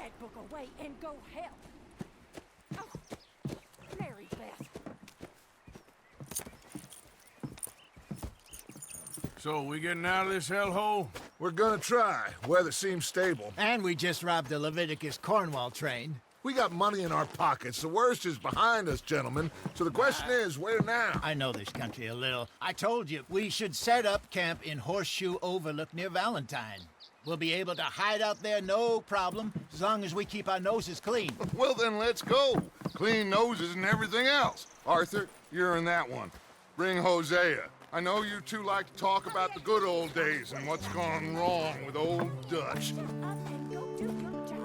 that book away and go help. Oh, Mary Beth. So, we getting out of this hellhole? We're gonna try. Weather seems stable. And we just robbed the Leviticus Cornwall train. We got money in our pockets. The worst is behind us, gentlemen. So the question is, where now? I know this country a little. I told you, we should set up camp in Horseshoe Overlook near Valentine. We'll be able to hide out there, no problem, as long as we keep our noses clean. Well, then let's go. Clean noses and everything else. Arthur, you're in that one. Bring Hosea. I know you two like to talk about the good old days and what's gone wrong with old Dutch. Shut up and go do your job.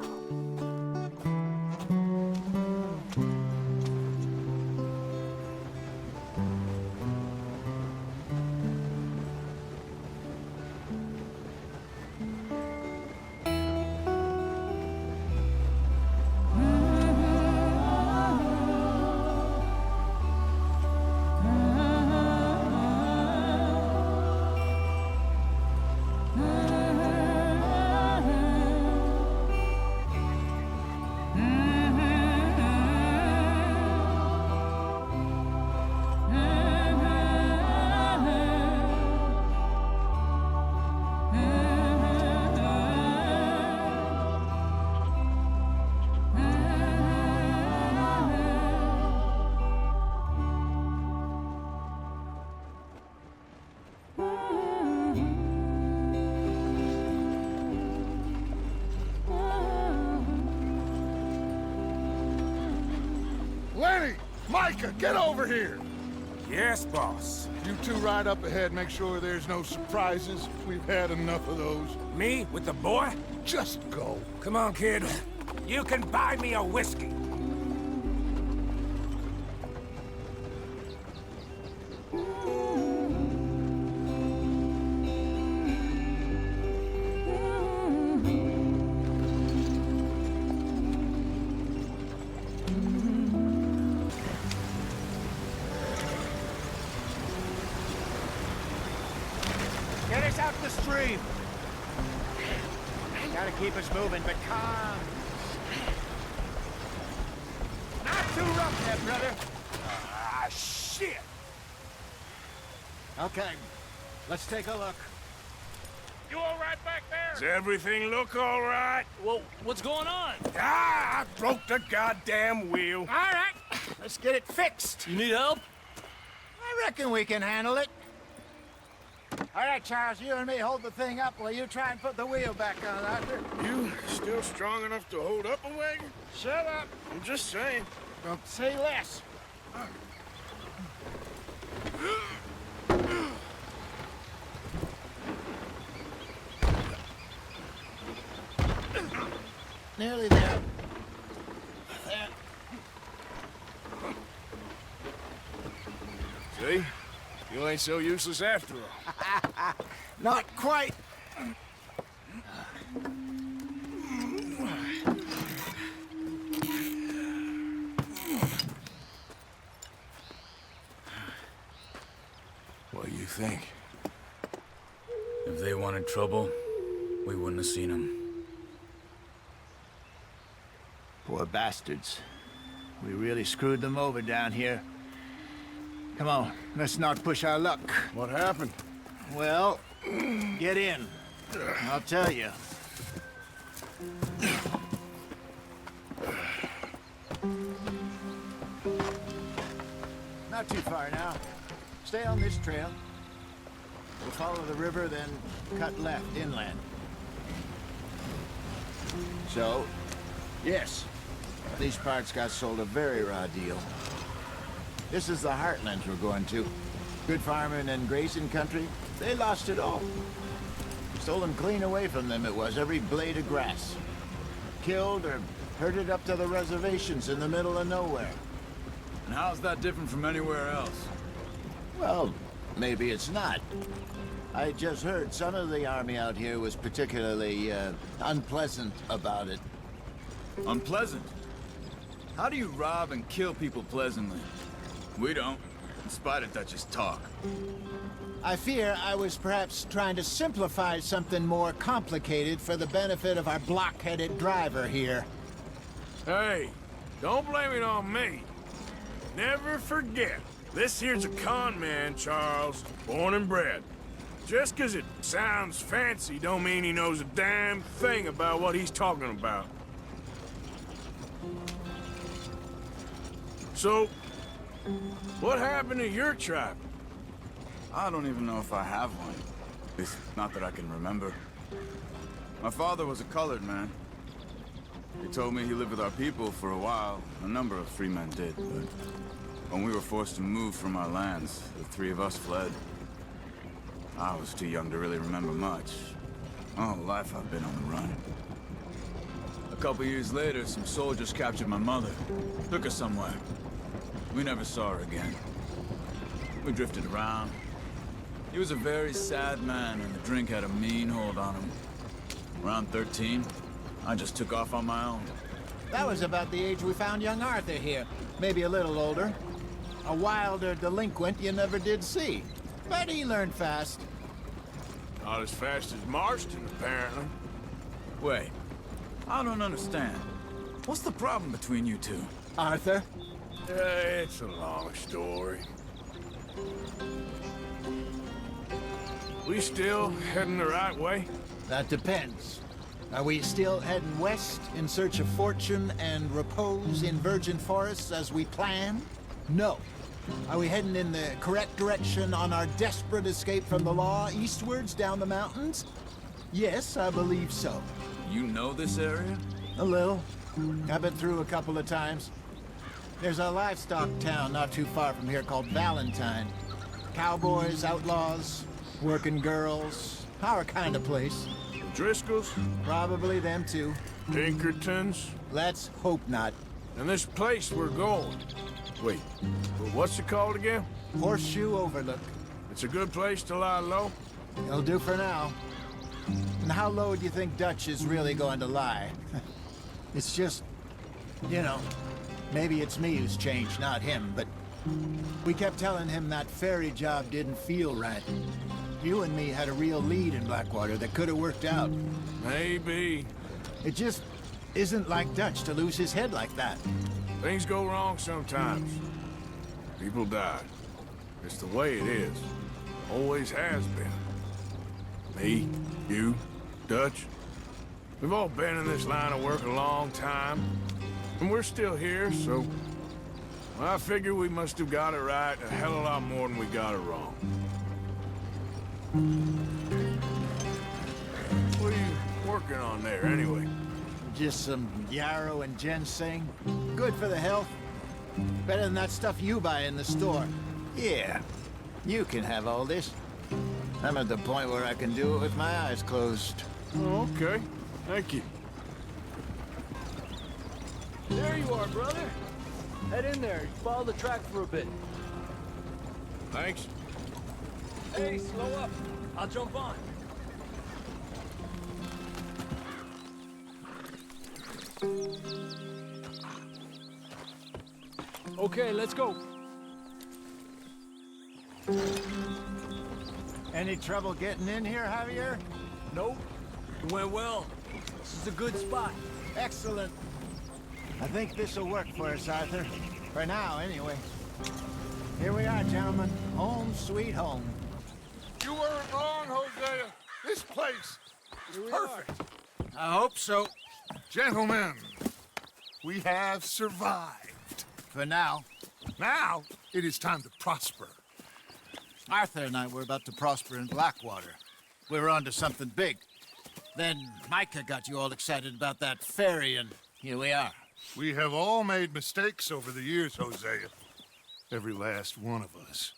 Lenny! Micah, get over here! Yes, boss. You two ride up ahead, make sure there's no surprises. We've had enough of those. Me with the boy? Just go. Come on, kid. You can buy me a whiskey. Get us out the stream. Gotta keep us moving, but calm. Not too rough there, brother. Ah, shit! Okay, let's take a look. You all right back there? Does everything look all right? Well, what's going on? Ah, I broke the goddamn wheel. All right, let's get it fixed. You need help? I reckon we can handle it. All right, Charles, you and me hold the thing up while you try and put the wheel back on, Arthur. You still strong enough to hold up a wagon? Shut up. I'm just saying. Don't say less. Nearly there. There. See? You ain't so useless after all. Not quite. What do you think? If they wanted trouble, we wouldn't have seen them. Poor bastards. We really screwed them over down here. Come on, let's not push our luck. What happened? Well, get in. I'll tell you. Not too far now. Stay on this trail. We'll follow the river, then cut left inland. So, yes, these parts got sold a very raw deal. This is the heartlands we're going to. Good farming and grazing country, they lost it all. Stolen clean away from them it was, every blade of grass. Killed or herded up to the reservations in the middle of nowhere. And how's that different from anywhere else? Well, maybe it's not. I just heard some of the army out here was particularly, unpleasant about it. Unpleasant? How do you rob and kill people pleasantly? We don't. in spite of Dutch's talk. I fear I was perhaps trying to simplify something more complicated for the benefit of our block-headed driver here. Hey, don't blame it on me. Never forget, this here's a con man, Charles, born and bred. Just 'cause it sounds fancy don't mean he knows a damn thing about what he's talking about. So, what happened to your tribe? I don't even know if I have one. At least, not that I can remember. My father was a colored man. He told me he lived with our people for a while. A number of free men did, but when we were forced to move from our lands, the three of us fled. I was too young to really remember much. All life I've been on the run. A couple years later, some soldiers captured my mother. Took her somewhere. We never saw her again. We drifted around. He was a very sad man, and the drink had a mean hold on him. Around 13, I just took off on my own. That was about the age we found young Arthur here. Maybe a little older. A wilder delinquent you never did see. But he learned fast. Not as fast as Marston, apparently. Wait, I don't understand. What's the problem between you two? Arthur? It's a long story. We still heading the right way? That depends. Are we still heading west in search of fortune and repose in virgin forests as we planned? No. Are we heading in the correct direction on our desperate escape from the law eastwards down the mountains? Yes, I believe so. You know this area? A little. I've been through a couple of times. There's a livestock town not too far from here called Valentine. Cowboys, outlaws, working girls, our kind of place. Driscolls? Probably them too. Pinkertons? Let's hope not. And this place we're going. Wait, what's it called again? Horseshoe Overlook. It's a good place to lie low? It'll do for now. And how low do you think Dutch is really going to lie? It's just, you know, maybe it's me who's changed, not him, but we kept telling him that ferry job didn't feel right. You and me had a real lead in Blackwater that could have worked out. Maybe. It just isn't like Dutch to lose his head like that. Things go wrong sometimes. People die. It's the way it is. Always has been. Me, you, Dutch. We've all been in this line of work a long time. And we're still here, so... I figure we must have got it right a hell of a lot more than we got it wrong. What are you working on there, anyway? Just some yarrow and ginseng. Good for the health. Better than that stuff you buy in the store. Yeah, you can have all this. I'm at the point where I can do it with my eyes closed. Oh, okay. Thank you. There you are, brother. Head in there. Follow the track for a bit. Thanks. Hey, slow up. I'll jump on. Okay, let's go. Any trouble getting in here, Javier? Nope. It went well. This is a good spot. Excellent. I think this'll work for us, Arthur. For now, anyway. Here we are, gentlemen. Home sweet home. You weren't wrong, Hosea. This place is perfect. I hope so. Gentlemen, we have survived. For now. Now, it is time to prosper. Arthur and I were about to prosper in Blackwater. We were on to something big. Then Micah got you all excited about that ferry, and here we are. We have all made mistakes over the years, Hosea. Every last one of us.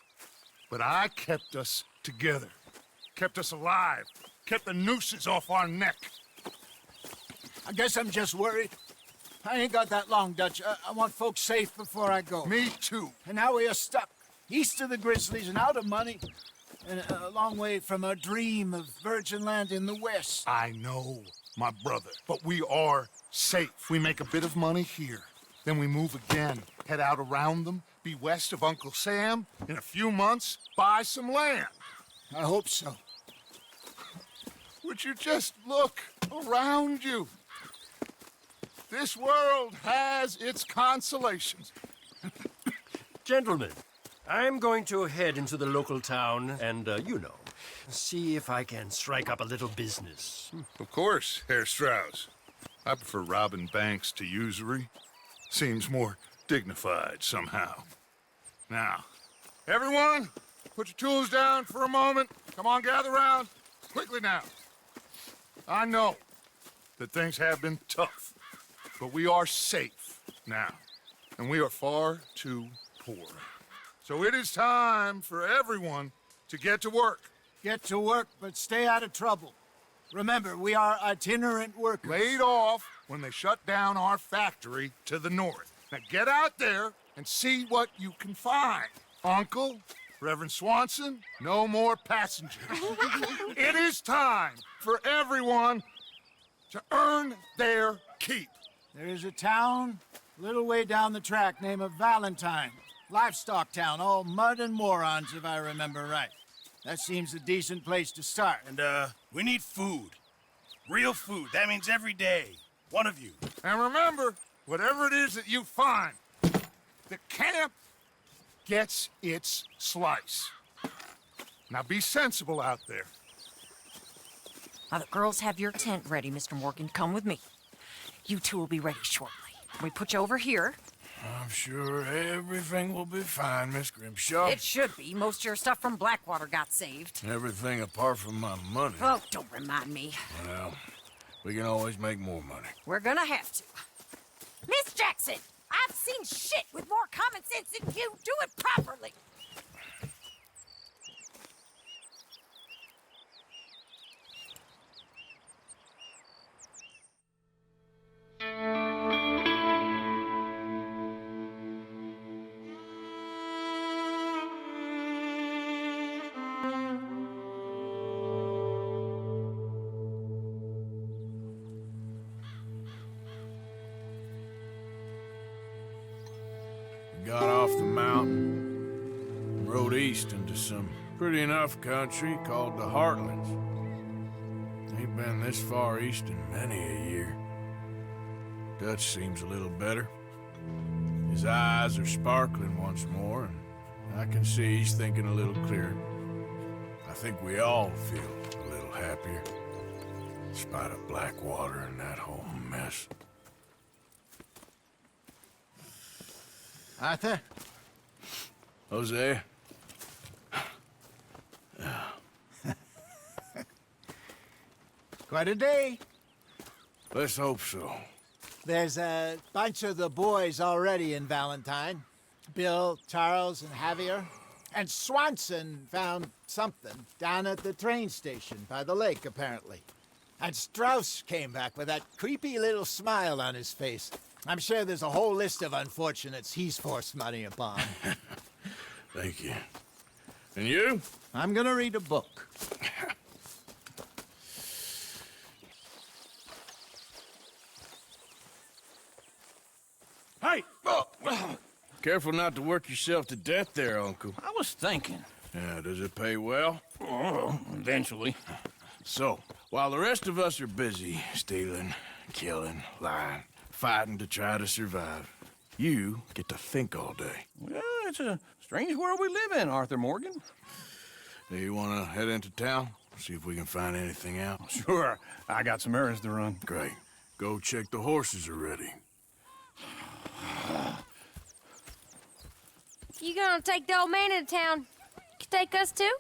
But I kept us together. Kept us alive. Kept the nooses off our neck. I guess I'm just worried. I ain't got that long, Dutch. I want folks safe before I go. Me too. And now we are stuck, east of the Grizzlies and out of money, and a long way from our dream of virgin land in the west. I know, my brother, but we are safe. We make a bit of money here. Then we move again, head out around them, be west of Uncle Sam, in a few months, buy some land. I hope so. Would you just look around you? This world has its consolations. Gentlemen, I'm going to head into the local town and, see if I can strike up a little business. Of course, Herr Strauss. I prefer robbing banks to usury. Seems more dignified somehow. Now, everyone, put your tools down for a moment. Come on, gather round. Quickly now. I know that things have been tough, but we are safe now, and we are far too poor. So it is time for everyone to get to work. Get to work, but stay out of trouble. Remember, we are itinerant workers. Laid off when they shut down our factory to the north. Now get out there and see what you can find. Uncle, Reverend Swanson, no more passengers. It is time for everyone to earn their keep. There is a town a little way down the track named Valentine. Livestock town, all mud and morons, if I remember right. That seems a decent place to start. And, we need food. Real food. That means every day. One of you. And remember, whatever it is that you find, the camp gets its slice. Now be sensible out there. Now the girls have your tent ready, Mr. Morgan. Come with me. You two will be ready shortly. We put you over here. I'm sure everything will be fine, Miss Grimshaw. It should be. Most of your stuff from Blackwater got saved. Everything apart from my money. Oh, don't remind me. Well, we can always make more money. We're gonna have to. Miss Jackson, I've seen shit with more common sense than you. Do it properly. Got off the mountain and rode east into some pretty enough country called the Heartlands. Ain't been this far east in many a year. Dutch seems a little better. His eyes are sparkling once more, and I can see he's thinking a little clearer. I think we all feel a little happier, in spite of Blackwater and that whole mess. Arthur? Jose? Quite a day. Let's hope so. There's a bunch of the boys already in Valentine. Bill, Charles, and Javier. And Swanson found something down at the train station by the lake, apparently. And Strauss came back with that creepy little smile on his face. I'm sure there's a whole list of unfortunates he's forced money upon. Thank you. And you? I'm gonna read a book. Hey! Careful not to work yourself to death there, Uncle. I was thinking. Yeah, does it pay well? Oh, eventually. So, while the rest of us are busy stealing, killing, lying, fighting to try to survive, you get to think all day. Well, it's a strange world we live in, Arthur Morgan. Do you want to head into town? See if we can find anything out? Sure. I got some errands to run. Great. Go check the horses are ready. You gonna take the old man into town? You take us too?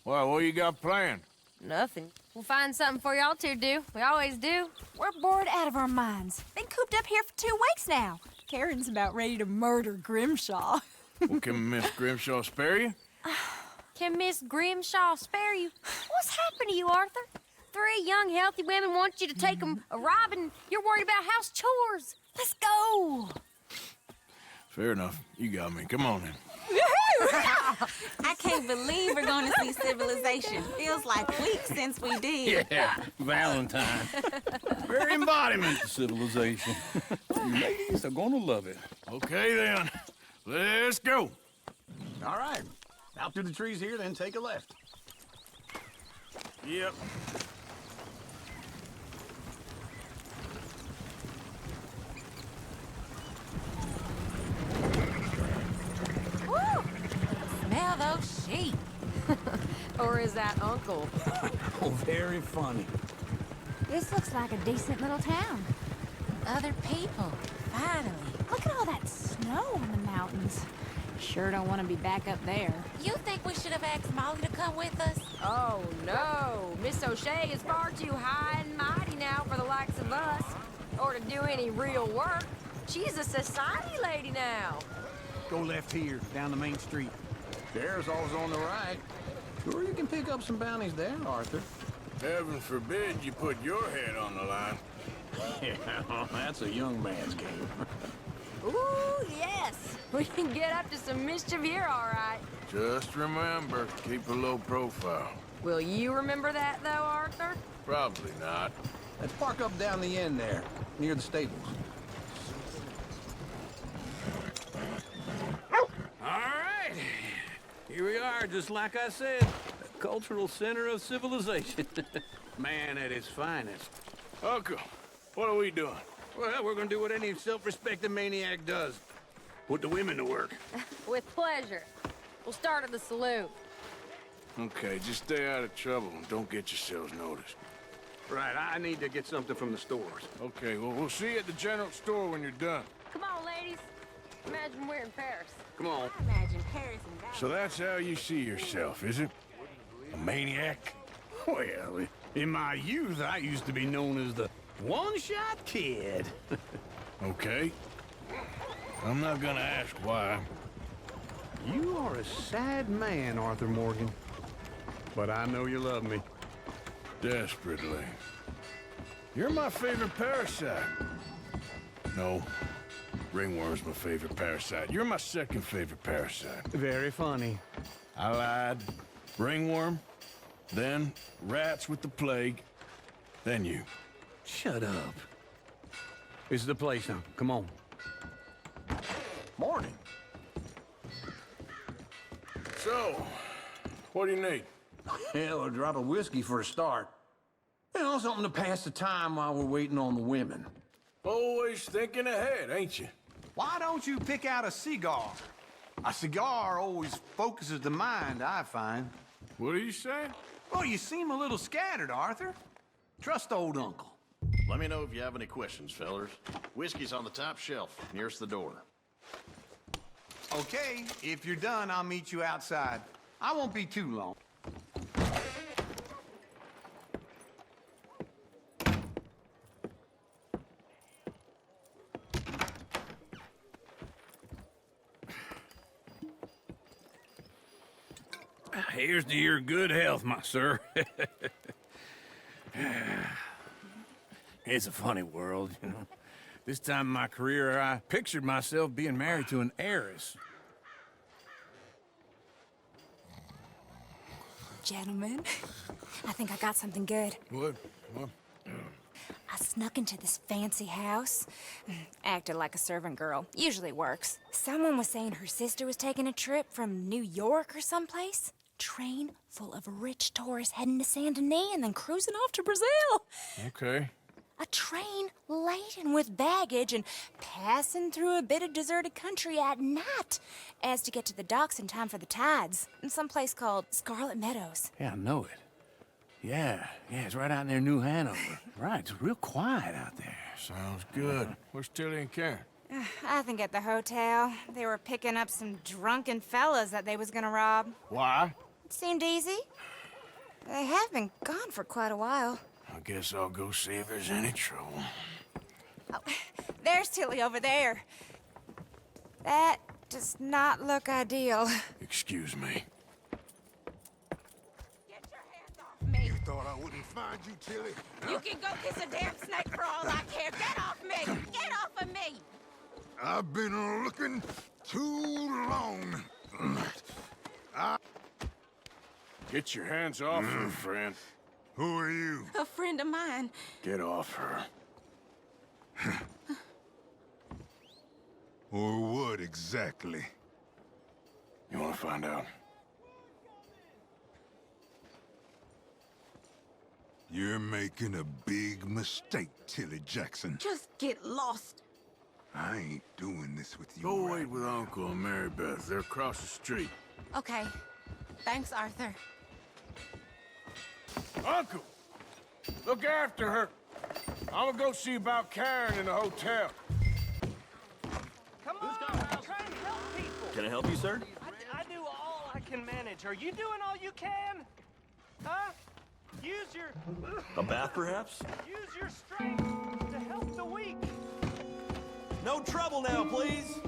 Well, what you got planned? Nothing. We'll find something for y'all to do. We always do. We're bored out of our minds. Been cooped up here for 2 weeks now. Karen's about ready to murder Grimshaw. Well, can Miss Grimshaw spare you? Can Miss Grimshaw spare you? What's happened to you, Arthur? 3 young, healthy women want you to take them a robbing. You're worried about house chores. Let's go. Fair enough. You got me. Come on then. I can't believe we're going to see civilization. Feels like weeks since we did. Yeah, Valentine. Very embodiment of civilization. You ladies are gonna love it. Okay then. Let's go. All right. Out through the trees here, then take a left. Yep. Woo! Smell those sheep. Or is that Uncle? Oh, very funny. This looks like a decent little town. Other people, finally. Look at all that snow on the mountains. Sure don't want to be back up there. You think we should have asked Molly to come with us? Oh, no. Miss O'Shea is far too high and mighty now for the likes of us. Or to do any real work. She's a society lady now. Go left here, down the main street. There's always on the right. Sure you can pick up some bounties there, Arthur. Heaven forbid you put your head on the line. Yeah, that's a young man's game. Ooh, yes. We can get up to some mischief here, all right. Just remember, keep a low profile. Will you remember that, though, Arthur? Probably not. Let's park up down the end there, near the stables. All right. Here we are, just like I said. The cultural center of civilization. Man at his finest. Uncle, what are we doing? Well, we're gonna do what any self-respecting maniac does. Put the women to work. With pleasure. We'll start at the saloon. Okay, just stay out of trouble and don't get yourselves noticed. Right, I need to get something from the stores. Okay, well, we'll see you at the general store when you're done. Come on, ladies. Imagine we're in Paris. Come on. Imagine Paris and Dallas. So that's how you see yourself, is it? A maniac? Well, in my youth, I used to be known as the one-shot kid. Okay. I'm not gonna ask why. You are a sad man, Arthur Morgan. But I know you love me. Desperately. You're my favorite parasite. No. Ringworm's my favorite parasite. You're my second favorite parasite. Very funny. I lied. Ringworm, then rats with the plague, then you. Shut up. This is the place now. Come on. Morning. So, what do you need? Hell, a drop of whiskey for a start. You know, something to pass the time while we're waiting on the women. Always thinking ahead, ain't you? Why don't you pick out a cigar? A cigar always focuses the mind, I find. What are you saying? Well, you seem a little scattered, Arthur. Trust old Uncle. Let me know if you have any questions, fellers. Whiskey's on the top shelf, nearest the door. Okay, if you're done, I'll meet you outside. I won't be too long. Here's to your good health, my sir. It's a funny world, you know. This time in my career, I pictured myself being married to an heiress. Gentlemen, I think I got something good. What? I snuck into this fancy house. Acted like a servant girl. Usually works. Someone was saying her sister was taking a trip from New York or someplace. Train full of rich tourists heading to Saint Denis and then cruising off to Brazil. Okay. A train laden with baggage and passing through a bit of deserted country at night as to get to the docks in time for the tides in some place called Scarlet Meadows. Yeah, I know it. Yeah, it's right out near New Hanover. Right, it's real quiet out there. Sounds good. Where's Tilly and Karen? I think at the hotel. They were picking up some drunken fellas that they was gonna rob. Why? It seemed easy. They have been gone for quite a while. I guess I'll go see if there's any trouble. Oh, there's Tilly over there. That does not look ideal. Excuse me. Get your hands off me. You thought I wouldn't find you, Tilly? You can go kiss a damn snake for all I care. Get off me! Get off of me! I've been looking too long. Get your hands off her, friend. Who are you? A friend of mine. Get off her. Or what exactly? You want to find out? You're making a big mistake, Tilly Jackson. Just get lost. I ain't doing this with you. Go wait with Uncle and Mary Beth. They're across the street. Okay. Thanks, Arthur. Uncle! Look after her. I'm gonna go see about Karen in the hotel. Come on, I'm trying to help people. Can I help you, sir? I do all I can manage. Are you doing all you can? Huh? Use your... A bath, perhaps? Use your strength to help the weak. No trouble now, please.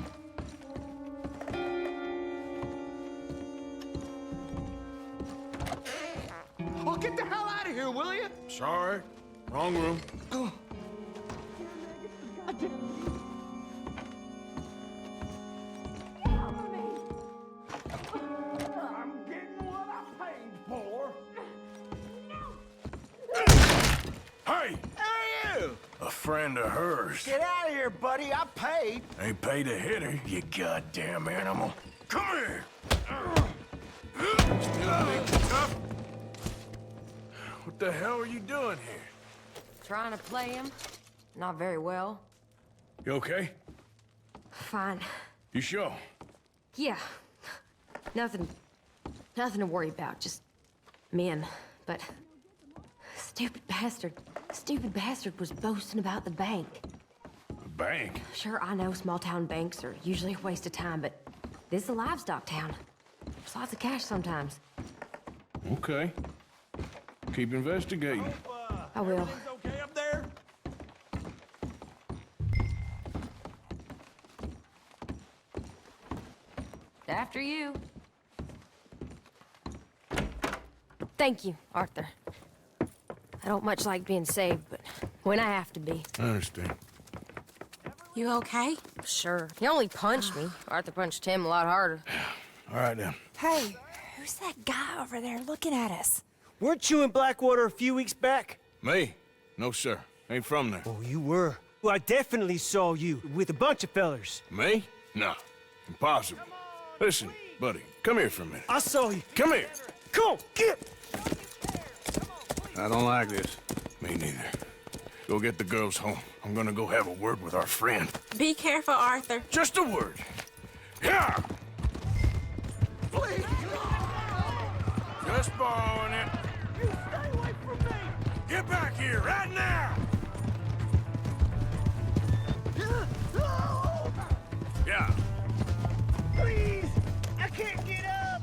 Oh, get the hell out of here, will you? Sorry. Wrong room. Oh. I'm getting what I paid for. Hey! Who are you? A friend of hers. Get out of here, buddy. I paid. Ain't paid to hit her, you goddamn animal. Come here! Still think tough? What the hell are you doing here? Trying to play him. Not very well. You okay? Fine. You sure? Yeah. Nothing to worry about. Just men. But stupid bastard was boasting about the bank. A bank? Sure, I know small town banks are usually a waste of time, but this is a livestock town. There's lots of cash sometimes. Okay. Keep investigating. I will. Okay up there? After you. Thank you, Arthur. I don't much like being saved, but when I have to be. I understand. You okay? Sure. He only punched me. Arthur punched him a lot harder. All right, then. Hey, who's that guy over there looking at us? Weren't you in Blackwater a few weeks back? Me? No, sir. Ain't from there. Oh, you were. Well, I definitely saw you with a bunch of fellers. Me? No. Impossible. Listen, buddy, come here for a minute. I saw you. Come here. Come on, get! I don't like this. Me neither. Go get the girls home. I'm gonna go have a word with our friend. Be careful, Arthur. Just a word. Yeah! Please. Just borrowing it. You stay away from me. Get back here right now! Yeah. Please. I can't get up.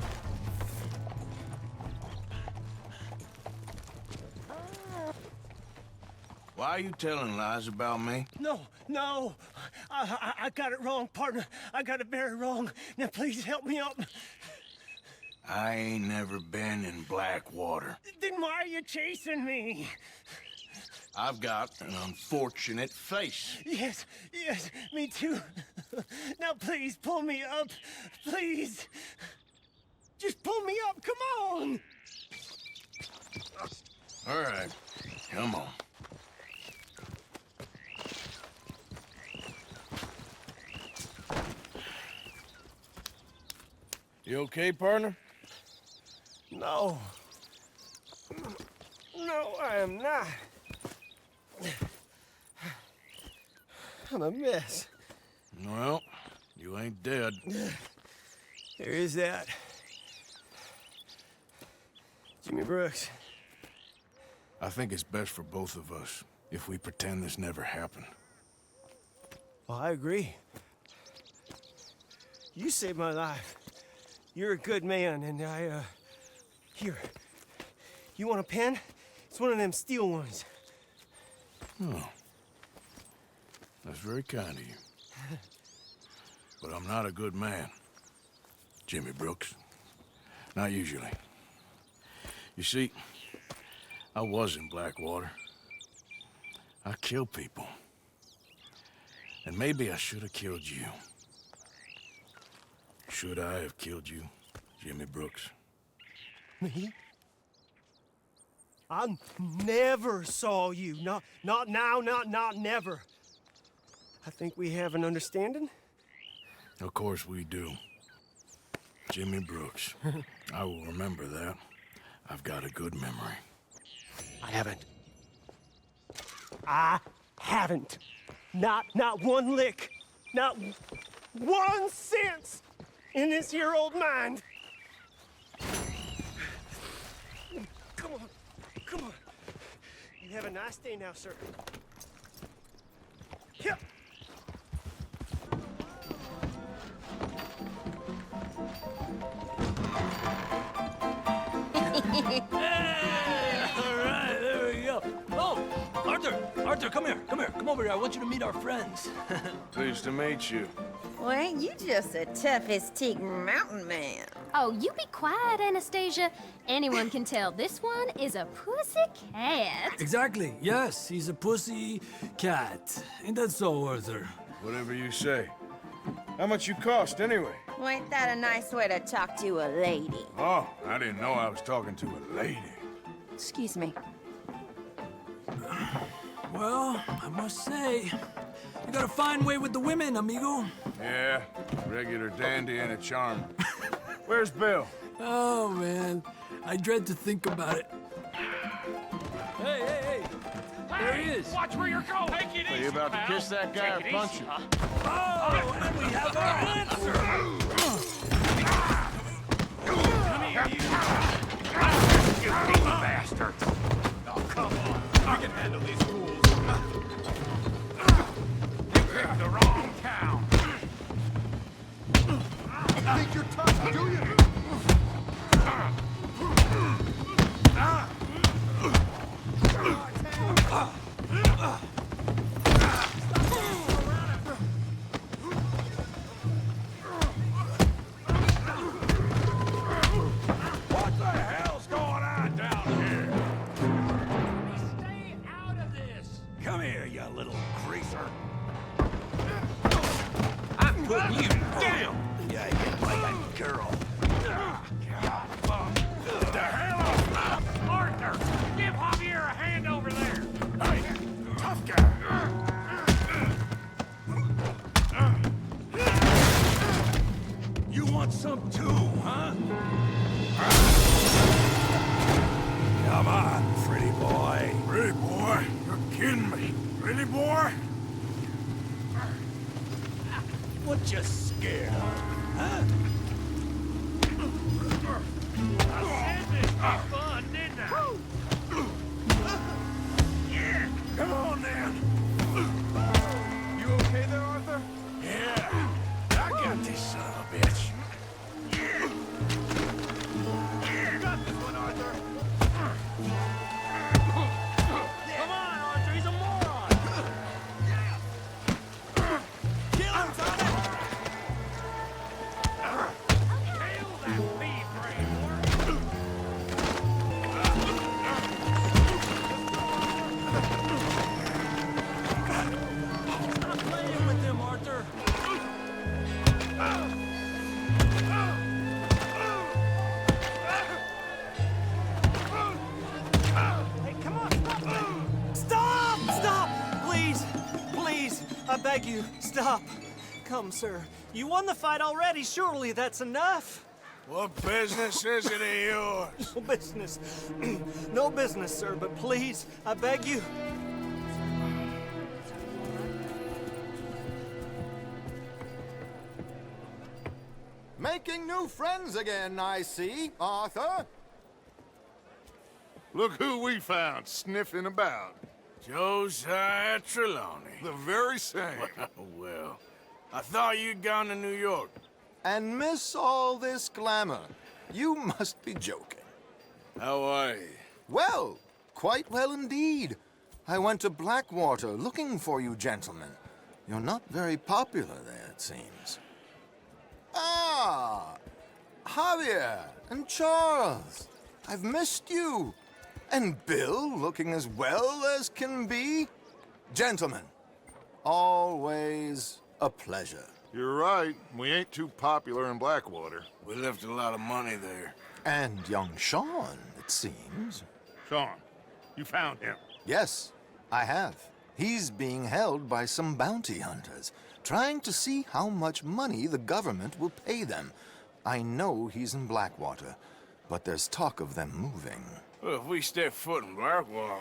Why are you telling lies about me? No. I got it wrong, partner. I got it very wrong. Now, please help me up. I ain't never been in Blackwater. Then why are you chasing me? I've got an unfortunate face. Yes, me too. Now, please, pull me up. Please. Just pull me up, come on. All right, come on. You okay, partner? No. No, I am not. I'm a mess. Well, you ain't dead. There is that. Jimmy Brooks. I think it's best for both of us if we pretend this never happened. Well, I agree. You saved my life. You're a good man, and here. You want a pen? It's one of them steel ones. Oh. That's very kind of you. But I'm not a good man, Jimmy Brooks. Not usually. You see, I was in Blackwater. I killed people. And maybe I should have killed you. Should I have killed you, Jimmy Brooks? Me? I never saw you. Not now, not never. I think we have an understanding. Of course we do. Jimmy Brooks. I will remember that. I've got a good memory. I haven't. Not one lick. Not 1 cent in this here old mind. Come on. Come on. You have a nice day now, sir. Yep. All right, there we go. Oh, Arthur, come here. Come over here. I want you to meet our friends. Pleased to meet you. Well, ain't you just a tough-as-teak mountain man? Oh, you be quiet, Anastasia. Anyone can tell this one is a pussy cat. Exactly. Yes, he's a pussy cat. Ain't that so, Arthur? Whatever you say. How much you cost, anyway? Well, ain't that a nice way to talk to a lady? Oh, I didn't know I was talking to a lady. Excuse me. Well, I must say, you got a fine way with the women, amigo. Yeah, regular dandy and a charmer. Where's Bill? Oh, man. I dread to think about it. Hey! There he is. Watch where you're going. Take it easy, Are you about to kiss that guy or punch him? Oh, and we have our answer. Come here, you mean bastard. Oh, come on. I can handle these fools. You picked the wrong town. Think you're tough, do you? What the hell's going on down here? Stay out of this. Come here, you little greaser. I'm putting you down. Yeah, you like a girl. The hell off, Arthur! Give Javier a hand over there. Hey, tough guy. You want some too, huh? Come on, pretty boy. Pretty boy? You're kidding me. Pretty boy? What you scared of, huh? I said this was fun, didn't I? Yeah, Come on, then. You okay there, Arthur? Yeah, I got this son of a bitch. you got this one, Arthur. Come on, Arthur, he's a moron. Kill him, Tommy! Kill that beef brain, Stop playing with him, Arthur. Hey, come on, stop! Stop! Please! Please! I beg you, stop. Come, sir. You won the fight already. Surely that's enough. What business is it of yours? No business. No business, sir, but please, I beg you. Making new friends again, I see, Arthur. Look who we found sniffing about. Josiah Trelawney. The very same. Well, I thought you'd gone to New York. And miss all this glamour. You must be joking. How are you? Well, quite well indeed. I went to Blackwater looking for you gentlemen. You're not very popular there, it seems. Ah! Javier and Charles. I've missed you. And Bill looking as well as can be. Gentlemen, always a pleasure. You're right. We ain't too popular in Blackwater. We left a lot of money there. And young Sean, it seems. Sean, you found him. Yes, I have. He's being held by some bounty hunters, trying to see how much money the government will pay them. I know he's in Blackwater, but there's talk of them moving. Well, if we step foot in Blackwater...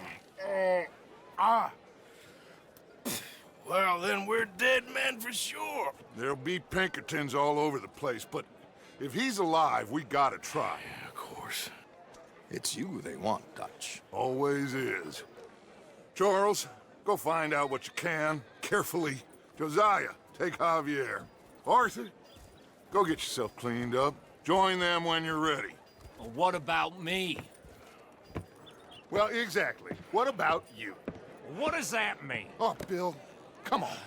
Well, then we're dead men for sure. There'll be Pinkertons all over the place, but if he's alive, we gotta try. Yeah, of course. It's you they want, Dutch. Always is. Charles, go find out what you can, carefully. Josiah, take Javier. Arthur, go get yourself cleaned up. Join them when you're ready. Well, what about me? Well, exactly. What about you? What does that mean? Oh, Bill, come on.